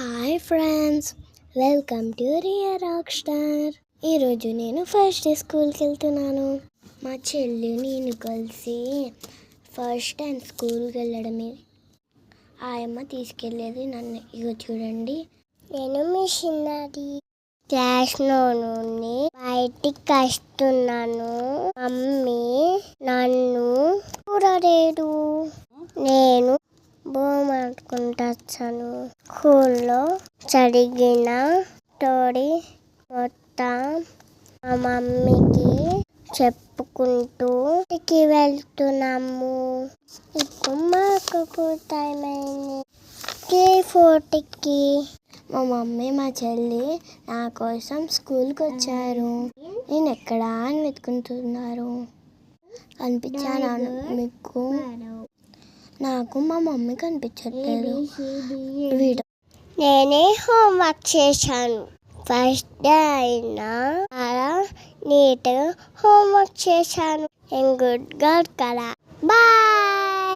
Hi friends, welcome to Riya rock star. ఈరోజు నేను first day స్కూల్కి వెళ్తున్నాను. మా చెల్లి నేను కలిసి ఫస్ట్ టైం స్కూల్కి వెళ్ళడమే. ఆయమ్మ తీసుకెళ్ళేది నన్ను. ఇగో చూడండి, నేను మిషనరీ క్లాస్లో నుండి బయటికి వస్తున్నాను. మమ్మీ నన్ను చూడలేదు. నేను బొమ్మనుకుంటా వచ్చాను. స్కూల్లో జరిగిన స్టోరీ మొత్తం మా మమ్మీకి చెప్పుకుంటూ ఇంటికి వెళ్తున్నాము. ఇప్పుడు మాకు టైం అయింది 3:40కి. మా మమ్మీ మా చెల్లి నా కోసం స్కూల్కి వచ్చారు. నేను ఎక్కడా అని వెతుకుంటున్నారు. కనిపించాను మీకు? నాకు మా మమ్మీ కనిపించట్లేదు. నేనే హోంవర్క్ చేశాను. ఫస్ట్ డే అయినా చాలా నీట్గా హోంవర్క్ చేశాను. నేను గుడ్ గర్ల్ కదా. బాయ్.